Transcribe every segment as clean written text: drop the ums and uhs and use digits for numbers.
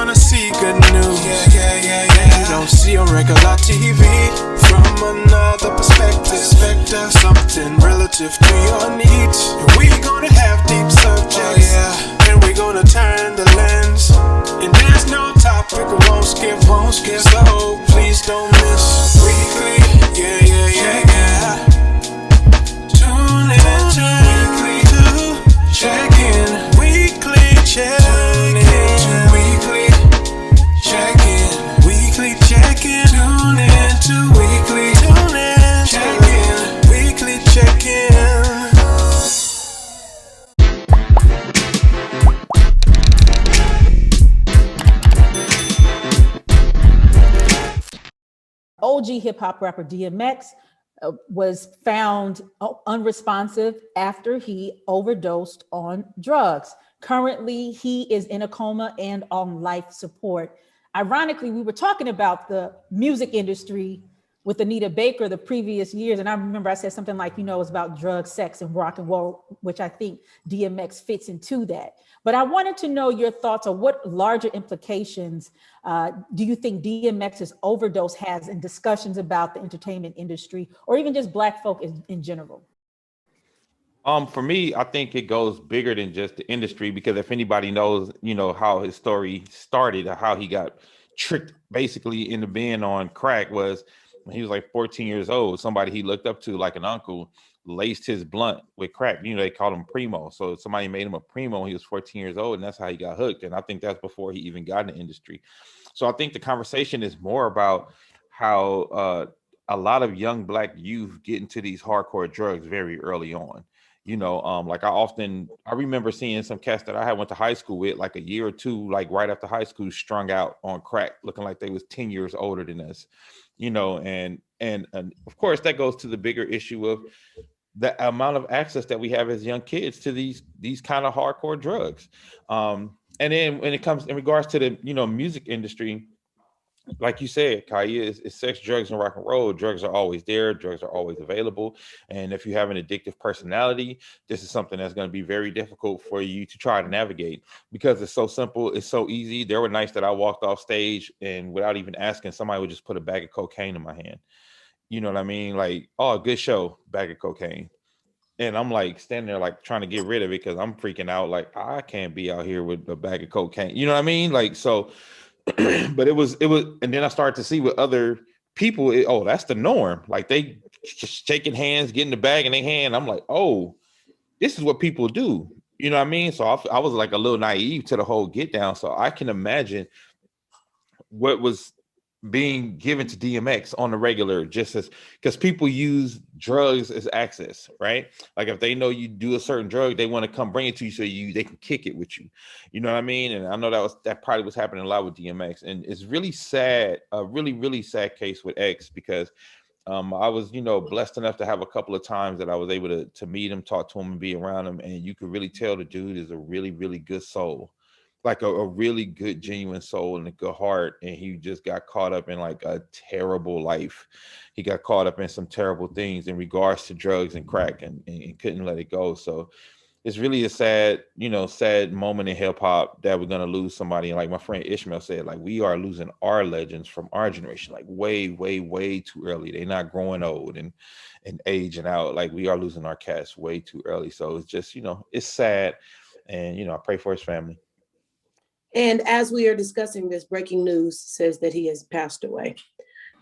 wanna see good news. You don't see on regular TV. From another perspective, something relative to your needs. And we gonna have deep subjects, and we gonna turn the lens. And there's no topic we won't skip. So please don't miss weekly. Tune in to weekly to check in. Weekly check in. Weekly check in. Weekly check in. Tune in to weekly. Tune in. Check in. Weekly check in. OG hip hop rapper DMX was found unresponsive after he overdosed on drugs. Currently, he is in a coma and on life support. Ironically, we were talking about the music industry with Anita Baker the previous years. And I remember I said something like, it's about drugs, sex, and rock and roll, which I think DMX fits into that. But I wanted to know your thoughts on what larger implications do you think DMX's overdose has in discussions about the entertainment industry or even just Black folk in general? For me, I think it goes bigger than just the industry, because if anybody knows, how his story started, or how he got tricked basically into being on crack, was when he was like 14 years old. Somebody he looked up to, like an uncle, laced his blunt with crack. They called him Primo. So somebody made him a Primo when he was 14 years old, and that's how he got hooked. And I think that's before he even got in the industry. So I think the conversation is more about how a lot of young Black youth get into these hardcore drugs very early on. Like I remember seeing some cats that I had went to high school with, like a year or two, like right after high school, strung out on crack, looking like they was 10 years older than us, and of course that goes to the bigger issue of the amount of access that we have as young kids to these kind of hardcore drugs. And then when it comes in regards to the, music industry, like you said, Kai, is sex, drugs, and rock and roll. Drugs are always there. Drugs are always available. And if you have an addictive personality, this is something that's going to be very difficult for you to try to navigate, because it's so simple. It's so easy. There were nights that I walked off stage and without even asking, somebody would just put a bag of cocaine in my hand. You know what I mean? Like, oh, good show, bag of cocaine. And I'm like standing there, like trying to get rid of it because I'm freaking out. Like, I can't be out here with a bag of cocaine. You know what I mean? Like, so, but it was, and then I started to see with other people, that's the norm. Like, they just shaking hands, getting the bag in their hand. I'm like, oh, this is what people do. You know what I mean? So I was like a little naive to the whole get down. So I can imagine what was being given to DMX on the regular, just as, because people use drugs as access, right? Like if they know you do a certain drug, they want to come bring it to you so they can kick it with you. You know what I mean? And I know that probably was happening a lot with DMX, and it's really sad, a really, really sad case with X, because I was, blessed enough to have a couple of times that I was able to meet him, talk to him, and be around him, and you could really tell the dude is a really, really good soul. Like a really good, genuine soul and a good heart. And he just got caught up in like a terrible life. He got caught up in some terrible things in regards to drugs and crack, and couldn't let it go. So it's really a sad moment in hip hop that we're going to lose somebody. And like my friend Ishmael said, like, we are losing our legends from our generation, like way, way, way too early. They're not growing old and aging out. Like, we are losing our cats way too early. So it's just, it's sad. And, I pray for his family. And as we are discussing this, breaking news says that he has passed away.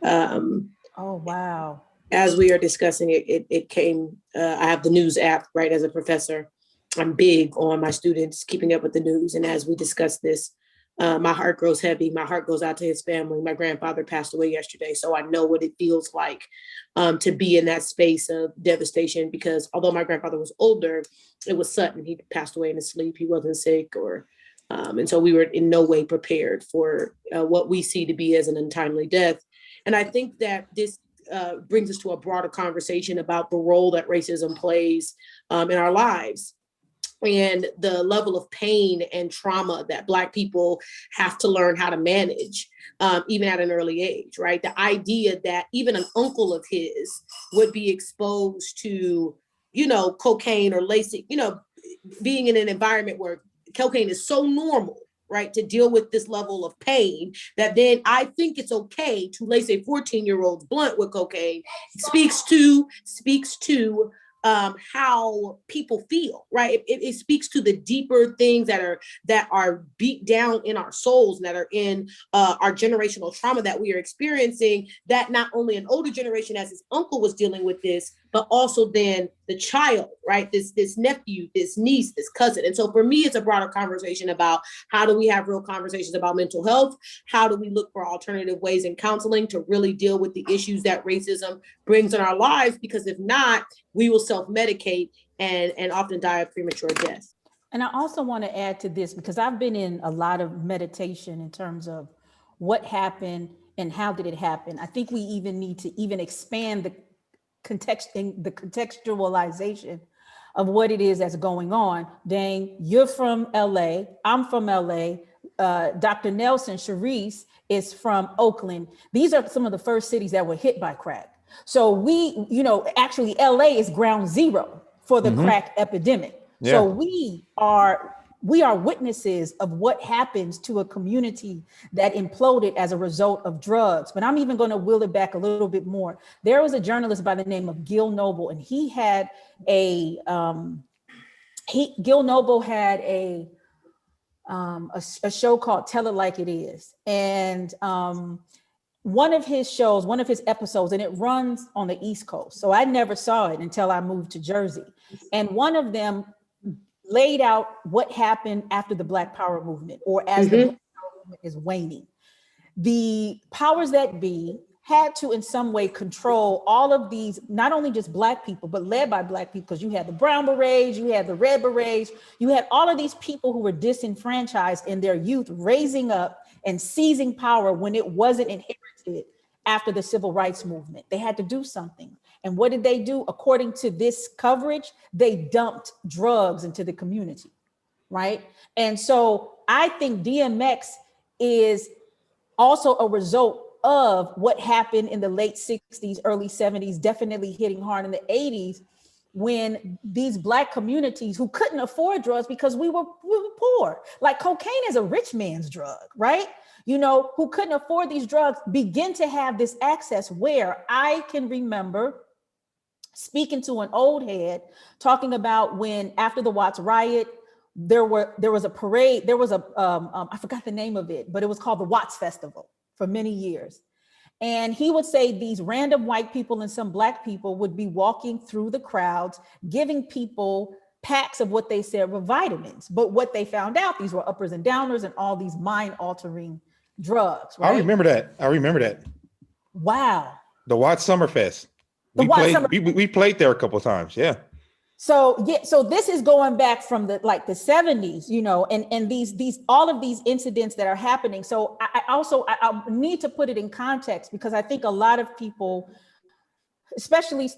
Oh, wow. As we are discussing it came, I have the news app, right? As a professor, I'm big on my students keeping up with the news. And as we discuss this, my heart grows heavy. My heart goes out to his family. My grandfather passed away yesterday. So I know what it feels like to be in that space of devastation, because although my grandfather was older, it was sudden. He passed away in his sleep. He wasn't sick and so we were in no way prepared for what we see to be as an untimely death. And I think that this brings us to a broader conversation about the role that racism plays in our lives, and the level of pain and trauma that Black people have to learn how to manage, even at an early age, right? The idea that even an uncle of his would be exposed to, cocaine or LASIK, being in an environment where cocaine is so normal, right, to deal with this level of pain, that then I think it's okay to lace a 14-year-old's blunt with cocaine speaks to how people feel, right? It speaks to the deeper things that are beat down in our souls, and that are in our generational trauma that we are experiencing, that not only an older generation as his uncle was dealing with this, but also then the child, right? This nephew, this niece, this cousin. And so for me, it's a broader conversation about how do we have real conversations about mental health? How do we look for alternative ways in counseling to really deal with the issues that racism brings in our lives? Because if not, we will self-medicate and often die a premature death. And I also want to add to this, because I've been in a lot of meditation in terms of what happened and how did it happen. I think we even need to even expand the contextualization of what it is that's going on. Dang, you're from LA, I'm from LA, Dr. Nelson, Sherise is from Oakland. These are some of the first cities that were hit by crack. So we, actually LA is ground zero for the crack epidemic. Yeah. So we are witnesses of what happens to a community that imploded as a result of drugs. But I'm even going to wheel it back a little bit more. There was a journalist by the name of Gil Noble, and he had a show called Tell It Like It Is. And one of his episodes, and it runs on the East Coast. So I never saw it until I moved to Jersey. And one of them laid out what happened after the Black Power movement, or as the Black Power movement is waning. The powers that be had to in some way control all of these, not only just Black people, but led by Black people, because you had the Brown Berets, you had the Red Berets, you had all of these people who were disenfranchised in their youth, raising up and seizing power when it wasn't inherited after the Civil Rights Movement. They had to do something. And what did they do? According to this coverage, they dumped drugs into the community, right? And so I think DMX is also a result of what happened in the late 60s, early 70s, definitely hitting hard in the 80s, when these Black communities who couldn't afford drugs because we were poor, like cocaine is a rich man's drug, right? Who couldn't afford these drugs begin to have this access, where I can remember speaking to an old head talking about when after the Watts riot, there was a parade, there was I forgot the name of it, but it was called the Watts Festival for many years. And he would say these random white people and some Black people would be walking through the crowds, giving people packs of what they said were vitamins. But what they found out, these were uppers and downers and all these mind altering drugs. Right? I remember that. Wow. The Watts Summerfest. We played there a couple of times. Yeah. So this is going back from the 70s, and these all of these incidents that are happening. So I need to put it in context, because I think a lot of people, especially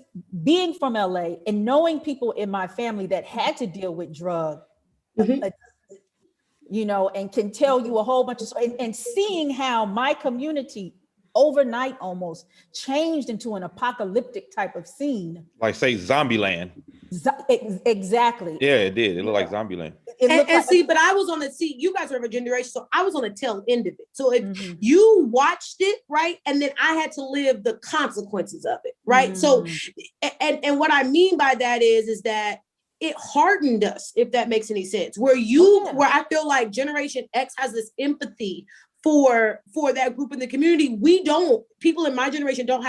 being from LA and knowing people in my family that had to deal with drug, and can tell you a whole bunch of, and seeing how my community overnight almost changed into an apocalyptic type of scene. Like say Zombieland. Exactly. Yeah, it did. It looked like Zombieland. But I was on the seat. You guys are of a generation, so I was on the tail end of it. So if you watched it, right, and then I had to live the consequences of it, right? So, and what I mean by that is that it hardened us, if that makes any sense. Where I feel like Generation X has this empathy for that group in the community. People in my generation don't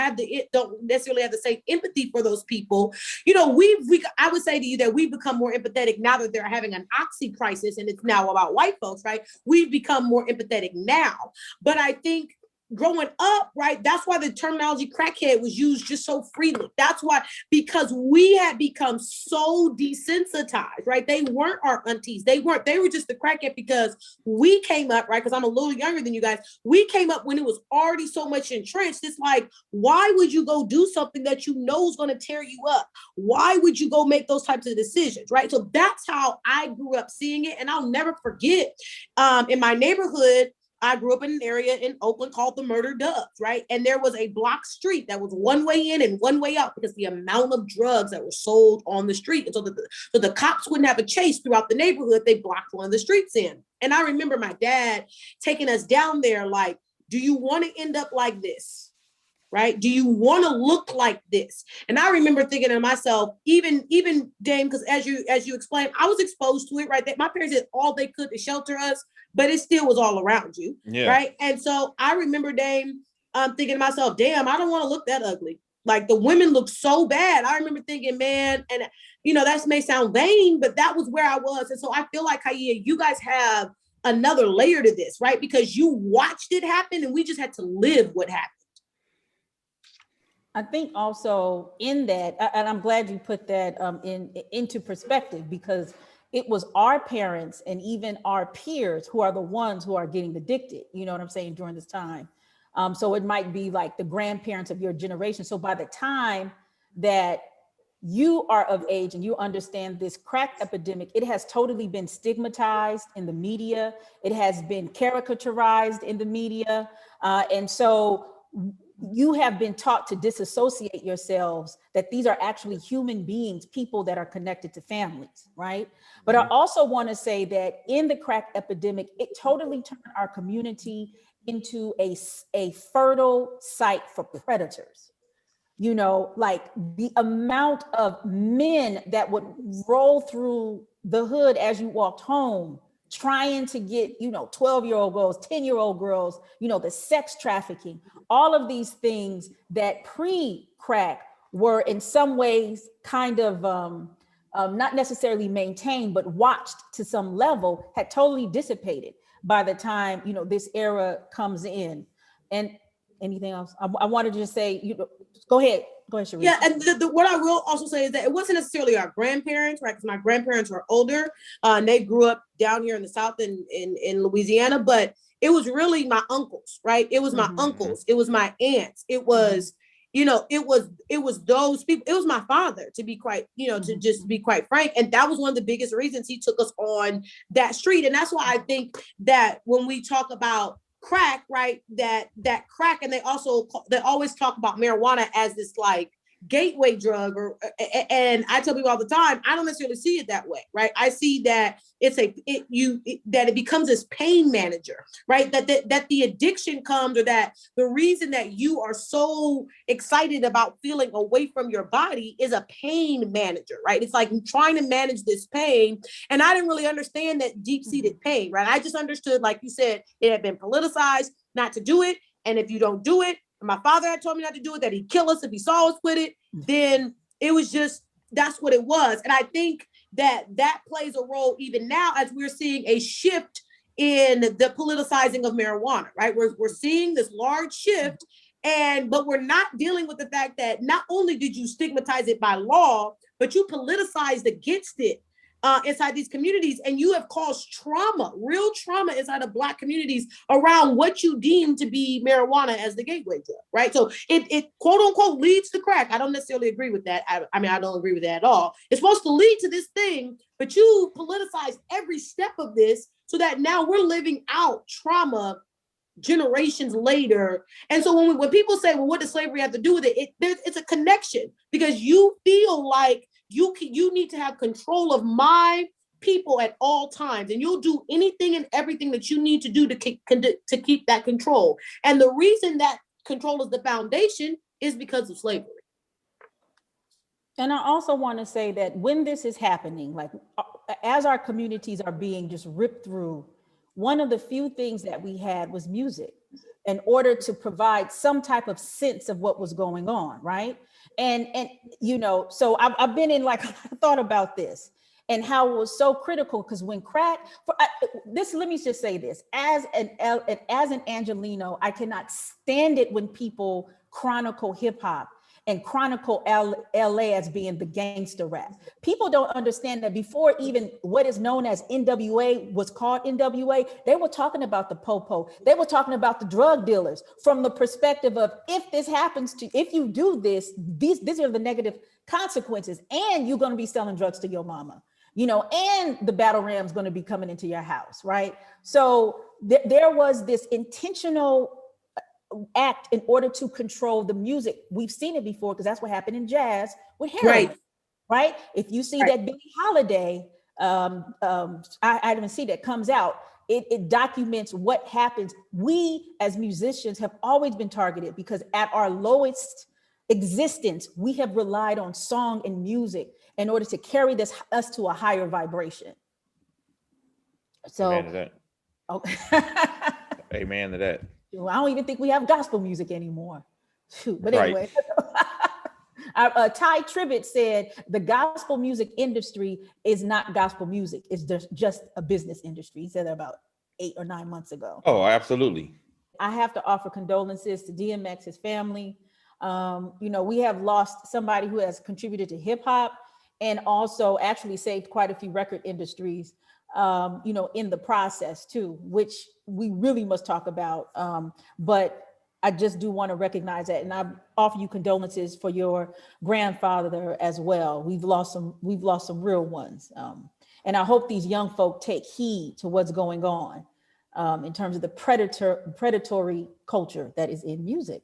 necessarily have the same empathy for those people. I would say to you that we've become more empathetic now that they're having an oxy crisis and it's now about white folks, right? We've become more empathetic now. But I think growing up, right, that's why the terminology crackhead was used just so freely. That's why, because we had become so desensitized, right? They weren't our aunties. They were just the crackhead because we came up, right? Because I'm a little younger than you guys. We came up when it was already so much entrenched. It's like, why would you go do something that you know is going to tear you up? Why would you go make those types of decisions, right? So that's how I grew up seeing it. And I'll never forget, in my neighborhood, I grew up in an area in Oakland called the Murder Doves, right? And there was a block street that was one way in and one way out because the amount of drugs that were sold on the street. And so the cops wouldn't have a chase throughout the neighborhood. They blocked one of the streets in. And I remember my dad taking us down there like, do you want to end up like this? Right? Do you want to look like this? And I remember thinking to myself, even Dame, because as you explained, I was exposed to it, right? That my parents did all they could to shelter us, but it still was all around you. Yeah. Right. And so I remember, Dame, thinking to myself, damn, I don't want to look that ugly. Like the women look so bad. I remember thinking, man, and that may sound vain, but that was where I was. And so I feel like, Kaya, you guys have another layer to this, right? Because you watched it happen and we just had to live what happened. I think also in that, and I'm glad you put that into perspective, because it was our parents and even our peers who are the ones who are getting addicted, you know what I'm saying, during this time. So it might be like the grandparents of your generation. So by the time that you are of age and you understand this crack epidemic, it has totally been stigmatized in the media. It has been caricaturized in the media. And so you have been taught to disassociate yourselves that these are actually human beings, people that are connected to families, right? But I also want to say that in the crack epidemic, it totally turned our community into a fertile site for predators. Like the amount of men that would roll through the hood as you walked home, trying to get, 12-year-old girls, 10-year-old girls, the sex trafficking, all of these things that pre-crack were in some ways kind of not necessarily maintained, but watched to some level, had totally dissipated by the time, this era comes in. And anything else? I wanted to just say, go ahead, Sherise. Yeah, and what I will also say is that it wasn't necessarily our grandparents, right? Because my grandparents were older, and they grew up down here in the South in Louisiana, but it was really my uncles, right? It was my uncles, it was my aunts, it was, it was those people, it was my father, to be quite, to just be quite frank. And that was one of the biggest reasons he took us on that street. And that's why I think that when we talk about crack, right, that crack, and they always talk about marijuana as this like gateway drug, and I tell people all the time, I don't necessarily see it that way, right? I see that that it becomes this pain manager, right? That the addiction comes, or that the reason that you are so excited about feeling away from your body is a pain manager, right? It's like trying to manage this pain. And I didn't really understand that deep-seated pain, right? I just understood, like you said, it had been politicized not to do it. And if you don't do it, my father had told me not to do it, that he'd kill us if he saw us with it, then it was just, that's what it was. And I think that plays a role even now as we're seeing a shift in the politicizing of marijuana, right? We're seeing this large shift, but we're not dealing with the fact that not only did you stigmatize it by law, but you politicized against it inside these communities, and you have caused trauma, real trauma inside of Black communities around what you deem to be marijuana as the gateway drug, right? So it quote unquote leads to crack. I don't necessarily agree with that. I mean, I don't agree with that at all. It's supposed to lead to this thing, but you politicized every step of this so that now we're living out trauma generations later. And so when people say, well, what does slavery have to do with it? It's a connection, because you feel like you need to have control of my people at all times, and you'll do anything and everything that you need to do to keep that control. And the reason that control is the foundation is because of slavery. And I also want to say that when this is happening, like as our communities are being just ripped through, one of the few things that we had was music in order to provide some type of sense of what was going on, right? And so I've been in, like, I thought about this and how it was so critical, because when crack, let me just say this, as an Angelino, I cannot stand it when people chronicle hip hop and chronicle LA as being the gangster rap. People don't understand that before even what is known as NWA was called NWA, they were talking about the popo. They were talking about the drug dealers from the perspective of, if this happens to, if you do this, these are the negative consequences, and you're going to be selling drugs to your mama. and the battle ram's going to be coming into your house, right? So there was this intentional act in order to control the music. We've seen it before because that's what happened in jazz with heroin, right? If you see that Billie Holiday, I didn't even see that comes out. It documents what happens. We as musicians have always been targeted because at our lowest existence, we have relied on song and music in order to carry us to a higher vibration. So, amen to that. Oh, Amen to that. well, I don't even think we have gospel music anymore. Shoot, but anyway, Ty Tribbett said the gospel music industry is not gospel music. It's just a business industry. He said that about 8 or 9 months ago. Oh, absolutely. I have to offer condolences to DMX, his family. We have lost somebody who has contributed to hip hop and also actually saved quite a few record industries, in the process too, which we really must talk about. But I just do want to recognize that, and I offer you condolences for your grandfather as well. We've lost some real ones, and I hope these young folk take heed to what's going on in terms of the predatory culture that is in music.